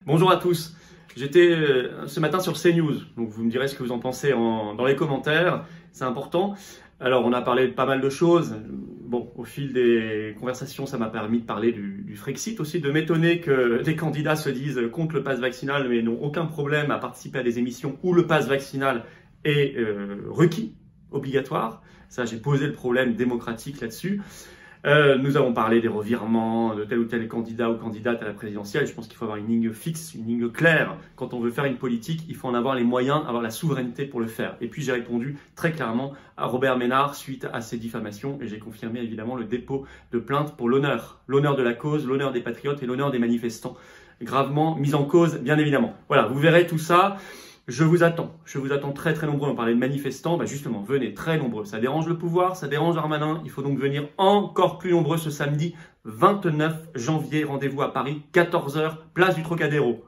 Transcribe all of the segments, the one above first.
Bonjour à tous. J'étais ce matin sur CNews, donc vous me direz ce que vous en pensez dans les commentaires, c'est important. Alors on a parlé de pas mal de choses. Bon, au fil des conversations, ça m'a permis de parler du Frexit aussi, de m'étonner que des candidats se disent contre le pass vaccinal mais n'ont aucun problème à participer à des émissions où le pass vaccinal est requis, obligatoire. Ça, j'ai posé le problème démocratique là-dessus. Nous avons parlé des revirements de tel ou tel candidat ou candidate à la présidentielle. Je pense qu'il faut avoir une ligne fixe, une ligne claire. Quand on veut faire une politique, il faut en avoir les moyens, avoir la souveraineté pour le faire. Et puis j'ai répondu très clairement à Robert Ménard suite à ces diffamations et j'ai confirmé évidemment le dépôt de plainte pour l'honneur de la cause, l'honneur des patriotes et l'honneur des manifestants gravement mis en cause, bien évidemment. Voilà, vous verrez tout ça. Je vous attends très très nombreux. On parlait de manifestants, justement, venez très nombreux. Ça dérange le pouvoir, ça dérange Darmanin. Il faut donc venir encore plus nombreux ce samedi 29 janvier. Rendez-vous à Paris, 14h, place du Trocadéro.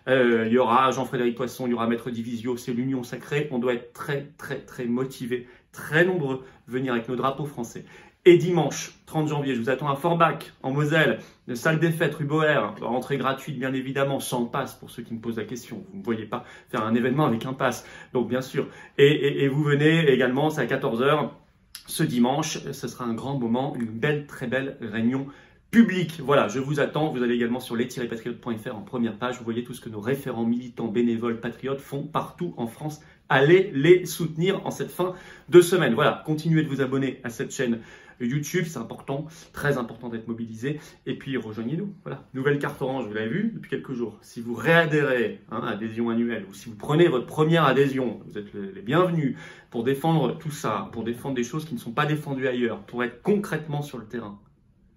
Il y aura Jean-Frédéric Poisson, il y aura Maître Divisio, c'est l'union sacrée. On doit être très motivés, très nombreux, venir avec nos drapeaux français. Et dimanche 30 janvier, je vous attends à Forbach, en Moselle, de salle des fêtes, rue Boer, entrée gratuite bien évidemment, sans passe pour ceux qui me posent la question. Vous ne voyez pas faire un événement avec un pass, donc bien sûr. Et vous venez également, c'est à 14h, ce dimanche, ce sera un grand moment, une belle, très belle réunion publique. Voilà, je vous attends. Vous allez également sur les-patriotes.fr en première page. Vous voyez tout ce que nos référents militants, bénévoles, patriotes font partout en France. Allez les soutenir en cette fin de semaine. Voilà, continuez de vous abonner à cette chaîne YouTube, c'est important, très important d'être mobilisé. Et puis rejoignez-nous. Voilà, nouvelle carte orange, vous l'avez vu depuis quelques jours. Si vous réadhérez à adhésion annuelle ou si vous prenez votre première adhésion, vous êtes les bienvenus pour défendre tout ça, pour défendre des choses qui ne sont pas défendues ailleurs, pour être concrètement sur le terrain,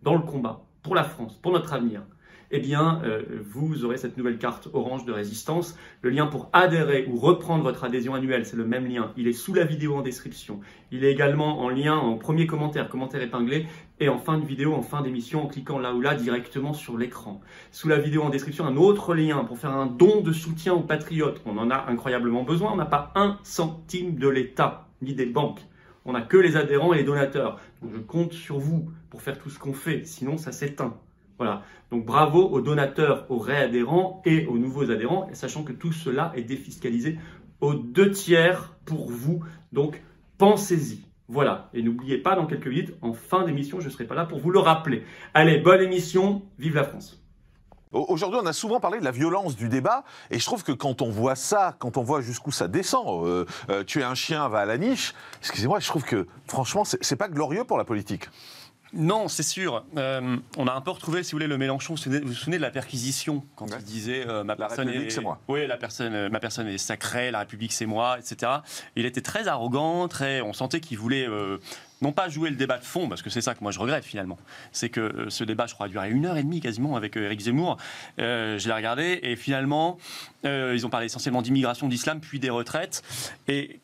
dans le combat, pour la France, pour notre avenir. Eh bien, vous aurez cette nouvelle carte orange de résistance. Le lien pour adhérer ou reprendre votre adhésion annuelle, c'est le même lien. Il est sous la vidéo en description. Il est également en lien en premier commentaire épinglé, et en fin de vidéo, en fin d'émission, en cliquant là ou là directement sur l'écran. Sous la vidéo en description, un autre lien pour faire un don de soutien aux patriotes. On en a incroyablement besoin. On n'a pas un centime de l'État, ni des banques. On n'a que les adhérents et les donateurs. Donc je compte sur vous pour faire tout ce qu'on fait, sinon ça s'éteint. Voilà, donc bravo aux donateurs, aux réadhérents et aux nouveaux adhérents, sachant que tout cela est défiscalisé aux 2/3 pour vous, donc pensez-y. Voilà, et n'oubliez pas, dans quelques minutes, en fin d'émission, je ne serai pas là pour vous le rappeler. Allez, bonne émission, vive la France! Aujourd'hui, on a souvent parlé de la violence du débat, et je trouve que quand on voit ça, quand on voit jusqu'où ça descend, tuer un chien va à la niche, excusez-moi, je trouve que, franchement, c'est pas glorieux pour la politique. Non, c'est sûr. On a un peu retrouvé, si vous voulez, le Mélenchon. Vous vous souvenez de la perquisition quand il disait ma personne c'est moi. Oui, ma personne est sacrée, la République c'est moi, etc. Il était très arrogant, on sentait qu'il voulait non pas jouer le débat de fond, parce que c'est ça que moi je regrette finalement. C'est que ce débat, je crois, a duré 1h30 quasiment avec Éric Zemmour. Je l'ai regardé et finalement, ils ont parlé essentiellement d'immigration, d'islam, puis des retraites. Et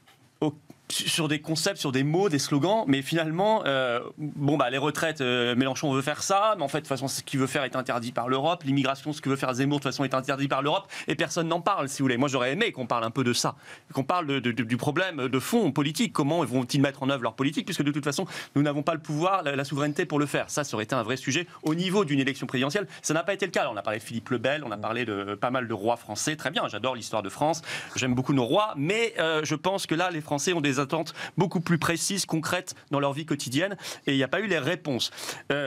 sur des concepts, sur des mots, des slogans, mais finalement, les retraites, Mélenchon veut faire ça, mais en fait, de toute façon, ce qu'il veut faire est interdit par l'Europe. L'immigration, ce que veut faire Zemmour, de toute façon, est interdit par l'Europe, et personne n'en parle, si vous voulez. Moi, j'aurais aimé qu'on parle un peu de ça, qu'on parle du problème de fond politique. Comment vont-ils mettre en œuvre leur politique, puisque de toute façon, nous n'avons pas le pouvoir, la souveraineté pour le faire. Ça aurait été un vrai sujet au niveau d'une élection présidentielle. Ça n'a pas été le cas. Alors, on a parlé de Philippe le Bel, on a parlé de pas mal de rois français. Très bien, j'adore l'histoire de France, j'aime beaucoup nos rois, mais je pense que là, les Français ont des attentes beaucoup plus précises, concrètes dans leur vie quotidienne, et il n'y a pas eu les réponses.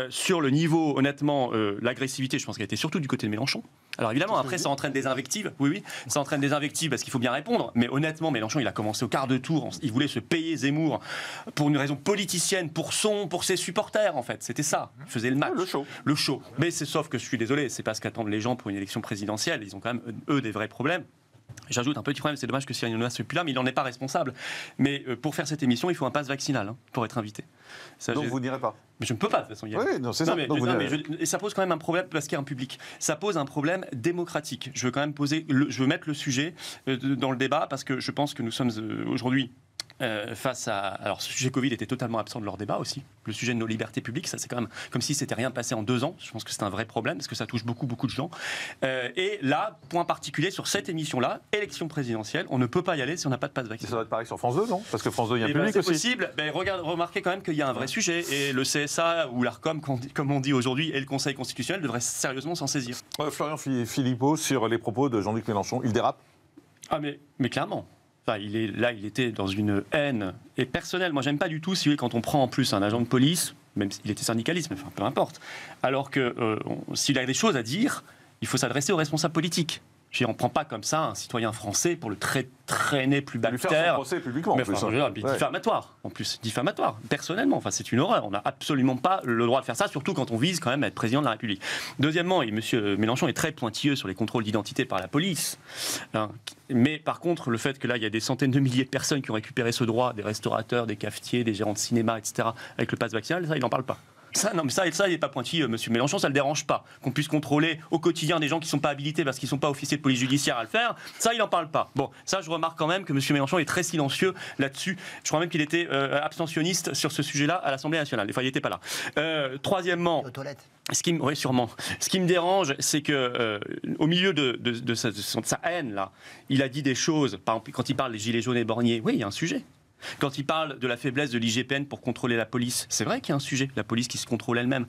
Sur le niveau, honnêtement, l'agressivité, je pense qu'elle était surtout du côté de Mélenchon. Alors évidemment, après, ça entraîne des invectives. Oui, ça entraîne des invectives parce qu'il faut bien répondre. Mais honnêtement, Mélenchon, il a commencé au quart de tour. Il voulait se payer Zemmour pour une raison politicienne, pour ses supporters, en fait. C'était ça. Il faisait le match. Le show. Mais sauf que je suis désolé, c'est pas ce qu'attendent les gens pour une élection présidentielle. Ils ont quand même, eux, des vrais problèmes. J'ajoute un petit problème, c'est dommage que Cyril Hanouna ne soit plus là, mais il n'en est pas responsable. Mais pour faire cette émission, il faut un pass vaccinal pour être invité. Ça, donc vous n'irez pas? Mais je ne peux pas, de toute façon. Oui, non, c'est ça. Et ça pose quand même un problème parce qu'il y a un public. Ça pose un problème démocratique. Je veux quand même mettre le sujet dans le débat parce que je pense que nous sommes aujourd'hui face à... Alors, ce sujet Covid était totalement absent de leur débat aussi. Le sujet de nos libertés publiques, ça c'est quand même comme si c'était rien passé en 2 ans. Je pense que c'est un vrai problème parce que ça touche beaucoup de gens. Et là, point particulier sur cette émission-là, élection présidentielle, on ne peut pas y aller si on n'a pas de passe vaccinal. Ça doit être pareil sur France 2, non? Parce que France 2, il y a un public c'est aussi. possible. Remarquez quand même qu'il y a un vrai sujet. Et le CSA ou l'ARCOM, comme on dit aujourd'hui, et le Conseil constitutionnel devraient sérieusement s'en saisir. Florian Philippot, sur les propos de Jean-Luc Mélenchon, il dérape? Ah mais clairement. Enfin, il était dans une haine et personnelle. Moi, j'aime pas du tout, si vous voulez, quand on prend en plus un agent de police, même s'il était syndicaliste, mais enfin, peu importe. Alors que s'il a des choses à dire, il faut s'adresser aux responsables politiques. On ne prend pas comme ça un citoyen français pour le traîner plus bas de terre. Lui faire son procès publiquement. Mais enfin, diffamatoire, en plus. Diffamatoire, personnellement. Enfin, c'est une horreur. On n'a absolument pas le droit de faire ça, surtout quand on vise quand même à être président de la République. Deuxièmement, et M. Mélenchon est très pointilleux sur les contrôles d'identité par la police. Hein. Mais par contre, le fait que là, il y a des centaines de milliers de personnes qui ont récupéré ce droit, des restaurateurs, des cafetiers, des gérants de cinéma, etc., avec le pass vaccinal, ça, il n'en parle pas. Ça, non, mais ça, il n'est pas pointilleux, M. Mélenchon, ça ne le dérange pas. Qu'on puisse contrôler au quotidien des gens qui ne sont pas habilités parce qu'ils ne sont pas officiers de police judiciaire à le faire, ça, il n'en parle pas. Bon, ça, je remarque quand même que M. Mélenchon est très silencieux là-dessus. Je crois même qu'il était abstentionniste sur ce sujet-là à l'Assemblée nationale. Enfin, il n'était pas là. Troisièmement... Aux toilettes. Oui, sûrement. Ce qui me dérange, c'est que au milieu de sa haine, là, il a dit des choses. Par exemple, quand il parle des gilets jaunes et borniers, oui, il y a un sujet. Quand il parle de la faiblesse de l'IGPN pour contrôler la police, c'est vrai qu'il y a un sujet, la police qui se contrôle elle-même.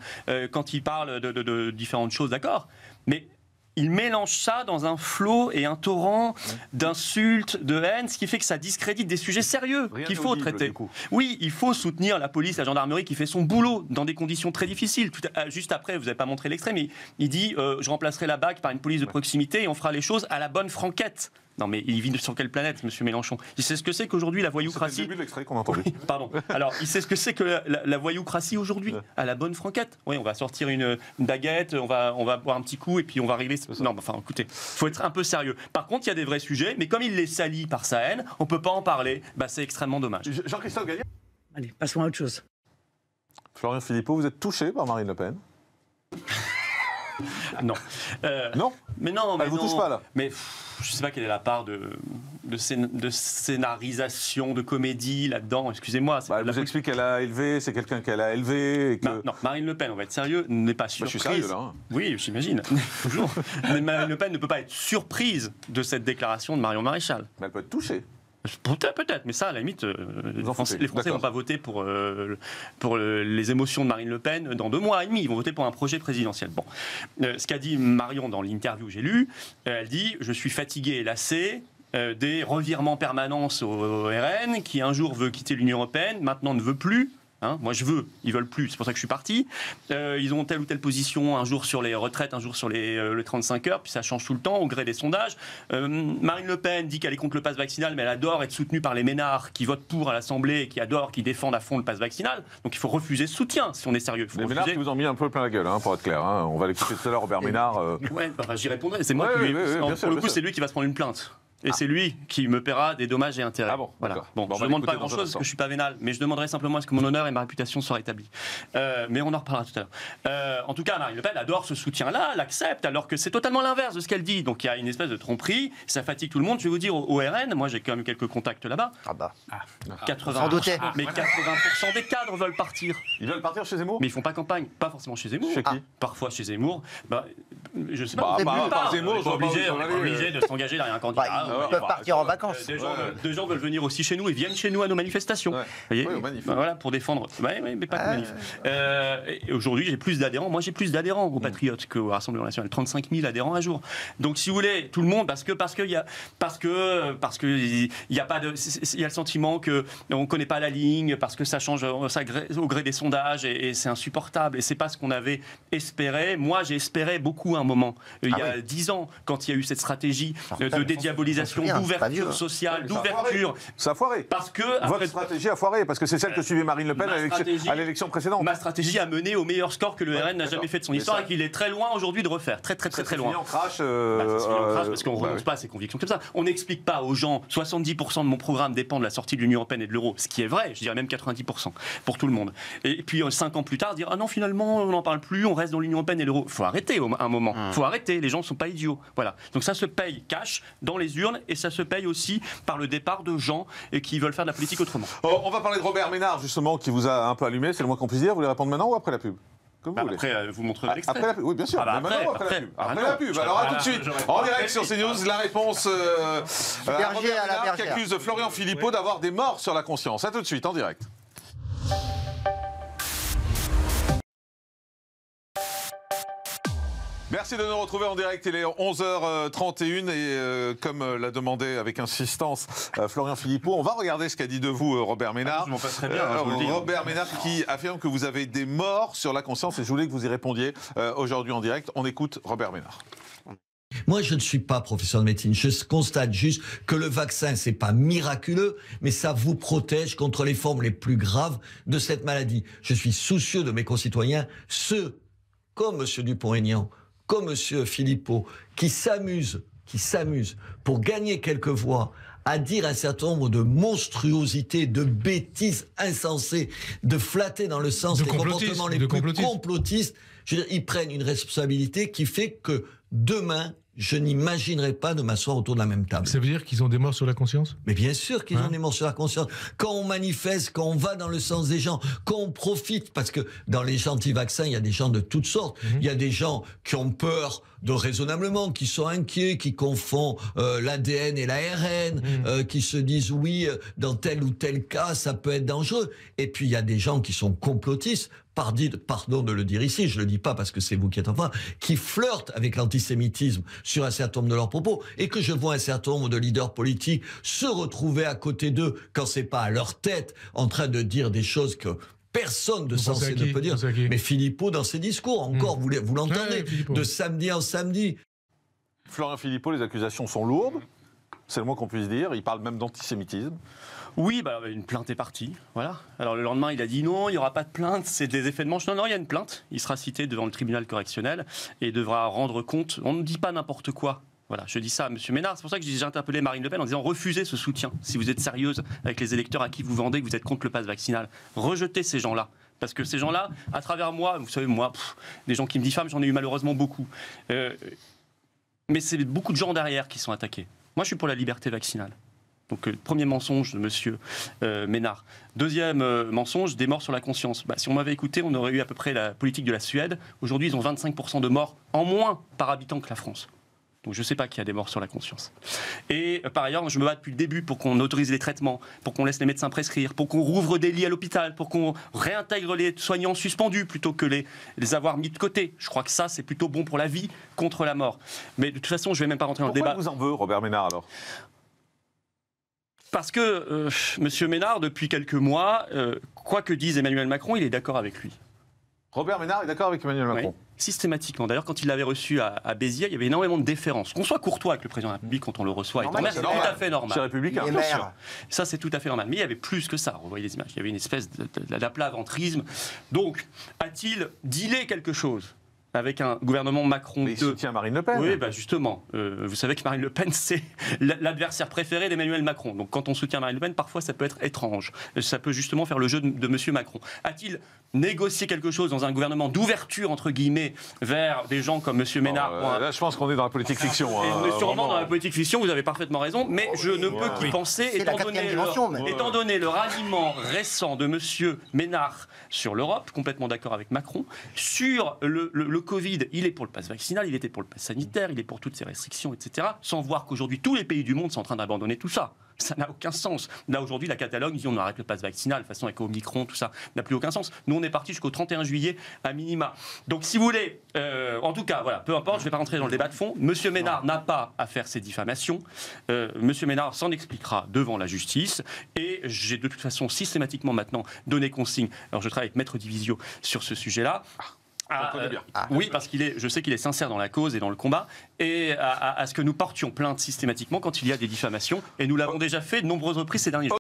Quand il parle de différentes choses, d'accord, mais il mélange ça dans un flot et un torrent d'insultes, de haine, ce qui fait que ça discrédite des sujets sérieux qu'il faut traiter. Oui, il faut soutenir la police, la gendarmerie qui fait son boulot dans des conditions très difficiles. Juste après, vous n'avez pas montré l'extrait, mais il dit je remplacerai la BAC par une police de proximité et on fera les choses à la bonne franquette. Non mais il vit sur quelle planète, M. Mélenchon? Il sait ce que c'est qu'aujourd'hui la voyoucratie... C'est le début de l'extrait qu'on a entendu. Oui, pardon. Alors, il sait ce que c'est que la voyoucratie aujourd'hui, à la bonne franquette. Oui, on va sortir une baguette, on va boire un petit coup et puis on va régler... Non, enfin, écoutez, il faut être un peu sérieux. Par contre, il y a des vrais sujets, mais comme il les salit par sa haine, on ne peut pas en parler. Bah, c'est extrêmement dommage. Jean-Christophe Gaillard. Allez, passons à autre chose. Florian Philippot, vous êtes touché par Marine Le Pen? Non. Non? Mais non, mais elle vous touche pas, là? Mais je ne sais pas quelle est la part de scénarisation, de comédie là-dedans. Excusez-moi. Elle vous explique qu'elle a élevé, c'est quelqu'un qu'elle a élevé. Et que... non, Marine Le Pen, on va être sérieux, n'est pas surprise. Je suis sérieux, là. Hein. Oui, j'imagine. Toujours. Mais Marine Le Pen ne peut pas être surprise de cette déclaration de Marion Maréchal. Mais elle peut être touchée. Peut-être, mais ça, à la limite, les Français ne vont pas voter pour les émotions de Marine Le Pen dans 2 mois et demi. Ils vont voter pour un projet présidentiel. Bon. Ce qu'a dit Marion dans l'interview que j'ai lue, elle dit « Je suis fatiguée et lassée des revirements permanents au RN qui un jour veut quitter l'Union européenne, maintenant ne veut plus. » Hein, moi je veux, ils veulent plus, c'est pour ça que je suis parti. Ils ont telle ou telle position, un jour sur les retraites, un jour sur les 35 heures, puis ça change tout le temps au gré des sondages. Marine Le Pen dit qu'elle est contre le pass vaccinal, mais elle adore être soutenue par les ménards qui votent pour à l'Assemblée et qui défendent à fond le pass vaccinal. Donc il faut refuser ce soutien si on est sérieux. Les ménards qui vous ont mis un peu plein la gueule, hein, pour être clair. Hein. On va l'écouter tout à l'heure, Robert Ménard. Ouais, enfin, j'y répondrai. C'est moi qui lui... Pour le coup, c'est lui qui va se prendre une plainte. Et c'est lui qui me paiera des dommages et intérêts. Ah bon, voilà. Bon, je ne demande pas grand-chose parce que je ne suis pas vénal, mais je demanderai simplement à ce que mon honneur et ma réputation soient rétablis. Mais on en reparlera tout à l'heure. En tout cas, Marine Le Pen adore ce soutien-là, l'accepte, alors que c'est totalement l'inverse de ce qu'elle dit. Donc il y a une espèce de tromperie, ça fatigue tout le monde. Je vais vous dire, au RN, moi j'ai quand même quelques contacts là-bas. 80%, mais 80% des cadres veulent partir. Ils veulent partir chez Zemmour? Mais ils ne font pas campagne, pas forcément chez Zemmour. Chez qui? Parfois chez Zemmour. Je ne sais pas. Zemmour, on n'est pas obligé de s'engager derrière un candidat. Ils peuvent partir en vacances. Des gens veulent venir aussi chez nous et viennent chez nous à nos manifestations. Ouais. Voyez, oui, aux manifs. Voilà, pour défendre. Mais pas que manifs. Et aujourd'hui, j'ai plus d'adhérents. Moi, j'ai plus d'adhérents aux Patriotes qu'au Rassemblement National. 35 000 adhérents à jour. Donc, si vous voulez, tout le monde, parce que il y a le sentiment que on connaît pas la ligne, parce que ça change au gré des sondages et c'est insupportable. Et c'est pas ce qu'on avait espéré. Moi, j'ai espéré beaucoup à un moment. Il y a 10 ans, quand il y a eu cette stratégie de dédiabolisation, d'ouverture sociale, d'ouverture. Ça a foiré. Parce que votre stratégie a foiré, parce que c'est celle que suivait Marine Le Pen à l'élection précédente. Ma stratégie a mené au meilleur score que le RN n'a jamais fait de son histoire et qu'il est très loin aujourd'hui de refaire. Très loin. En crash, parce qu'on ne renonce pas à ses convictions comme ça. On n'explique pas aux gens 70% de mon programme dépend de la sortie de l'Union européenne et de l'euro, ce qui est vrai, je dirais même 90% pour tout le monde. Et puis 5 ans plus tard, dire ah non, finalement, on n'en parle plus, on reste dans l'Union européenne et l'euro. Il faut arrêter à un moment. Il faut arrêter, les gens ne sont pas idiots. Voilà. Donc ça se paye cash dans les urnes. urnes et ça se paye aussi par le départ de gens qui veulent faire de la politique autrement. Oh, on va parler de Robert Ménard, justement, qui vous a un peu allumé, c'est le moins qu'on puisse dire. Vous voulez répondre maintenant ou après la pub? Comme vous voulez. Après, vous montrez l'extrait. Après la pub, oui, bien sûr. Ah bah mais maintenant, après la pub. Après la pub. Alors, à tout de suite. En direct sur CNews, la réponse à Robert Ménard qui accuse Florian Philippot d'avoir des morts sur la conscience. À tout de suite, en direct. Merci de nous retrouver en direct, il est 11h31 et comme l'a demandé avec insistance Florian Philippot, on va regarder ce qu'a dit de vous Robert Ménard. Je m'en passerai bien, je vous le dis. Robert Ménard qui affirme que vous avez des morts sur la conscience et je voulais que vous y répondiez aujourd'hui en direct. On écoute Robert Ménard. Moi, je ne suis pas professeur de médecine. Je constate juste que le vaccin, c'est pas miraculeux, mais ça vous protège contre les formes les plus graves de cette maladie. Je suis soucieux de mes concitoyens, ceux comme M. Dupont-Aignan, comme M. Philippot, qui s'amusent pour gagner quelques voix à dire un certain nombre de monstruosités, de bêtises insensées, de flatter dans le sens des comportements les plus complotistes. Je veux dire, ils prennent une responsabilité qui fait que demain, je n'imaginerai pas de m'asseoir autour de la même table. Ça veut dire qu'ils ont des morts sur la conscience? Mais bien sûr qu'ils ont des morts sur la conscience. Quand on manifeste, quand on va dans le sens des gens, quand on profite, parce que dans les gens anti-vaccins, il y a des gens de toutes sortes. Il y a des gens qui ont peur de raisonnablement, qui sont inquiets, qui confondent l'ADN et l'ARN, qui se disent oui, dans tel ou tel cas, ça peut être dangereux. Et puis il y a des gens qui sont complotistes, pardon de le dire ici, je le dis pas parce que c'est vous qui êtes enfin, qui flirtent avec l'antisémitisme sur un certain nombre de leurs propos, et que je vois un certain nombre de leaders politiques se retrouver à côté d'eux quand c'est pas à leur tête en train de dire des choses que personne de sensé ne peut dire. Mais Philippot, dans ses discours, encore, vous l'entendez, de samedi en samedi. Florian Philippot, les accusations sont lourdes, c'est le moins qu'on puisse dire. Il parle même d'antisémitisme. Oui, bah, une plainte est partie, voilà. Alors le lendemain, il a dit non, il n'y aura pas de plainte, c'est des effets de manche. Non, il y a une plainte. Il sera cité devant le tribunal correctionnel et devra rendre compte. On ne dit pas n'importe quoi. Voilà, je dis ça à M. Ménard. C'est pour ça que j'ai interpellé Marine Le Pen en disant refusez ce soutien. Si vous êtes sérieuse avec les électeurs à qui vous vendez, que vous êtes contre le pass vaccinal, rejetez ces gens-là. Parce que ces gens-là, à travers moi, vous savez, moi, des gens qui me diffament, j'en ai eu malheureusement beaucoup. Mais c'est beaucoup de gens derrière qui sont attaqués. Moi, je suis pour la liberté vaccinale. Donc, premier mensonge de M. Ménard. Deuxième mensonge, des morts sur la conscience. Bah, si on m'avait écouté, on aurait eu à peu près la politique de la Suède. Aujourd'hui, ils ont 25% de morts en moins par habitant que la France. Donc je ne sais pas qu'il y a des morts sur la conscience. Et par ailleurs, je me bats depuis le début pour qu'on autorise les traitements, pour qu'on laisse les médecins prescrire, pour qu'on rouvre des lits à l'hôpital, pour qu'on réintègre les soignants suspendus plutôt que les avoir mis de côté. Je crois que ça, c'est plutôt bon pour la vie contre la mort. Mais de toute façon, je ne vais même pas rentrer dans le débat. Pourquoi vous en veut, Robert Ménard, alors ? Parce que M. Ménard, depuis quelques mois, quoi que dise Emmanuel Macron, il est d'accord avec lui. Robert Ménard est d'accord avec Emmanuel Macron. Oui, systématiquement. D'ailleurs, quand il l'avait reçu à Béziers, il y avait énormément de déférence. Qu'on soit courtois avec le président de la République quand on le reçoit, c'est tout à fait normal. C'est républicain. Bien sûr. Ça, c'est tout à fait normal. Mais il y avait plus que ça. Vous voyez les images. Il y avait une espèce d'aplat-ventrisme. Donc, a-t-il dealé quelque chose avec un gouvernement Macron 2. Mais il soutient Marine Le Pen. Oui, bah justement. Vous savez que Marine Le Pen, c'est l'adversaire préféré d'Emmanuel Macron. Donc quand on soutient Marine Le Pen, parfois ça peut être étrange. Ça peut justement faire le jeu de M. Macron. A-t-il négocié quelque chose dans un gouvernement d'ouverture, entre guillemets, vers des gens comme M. Ménard Là, je pense qu'on est dans la politique fiction. Sûrement dans la politique fiction, vous avez parfaitement raison, mais je ne peux qu'y penser, étant donné le ralliement récent de M. Ménard sur l'Europe, complètement d'accord avec Macron, sur le Covid, il est pour le pass vaccinal, il était pour le pass sanitaire, il est pour toutes ces restrictions, etc. Sans voir qu'aujourd'hui, tous les pays du monde sont en train d'abandonner tout ça. Ça n'a aucun sens. Là, aujourd'hui, la Catalogne dit on arrête le pass vaccinal, de toute façon, avec Omicron, tout ça n'a plus aucun sens. Nous, on est parti jusqu'au 31 juillet à minima. Donc, si vous voulez, en tout cas, voilà, peu importe, je ne vais pas rentrer dans le débat de fond. Monsieur Ménard n'a pas à faire ces diffamations. Monsieur Ménard s'en expliquera devant la justice. Et j'ai de toute façon systématiquement maintenant donné consigne. Alors, je travaille avec Maître Divisio sur ce sujet-là. Oui, parce je sais qu'il est sincère dans la cause et dans le combat, et à ce que nous portions plainte systématiquement quand il y a des diffamations, et nous l'avons déjà fait de nombreuses reprises ces derniers jours.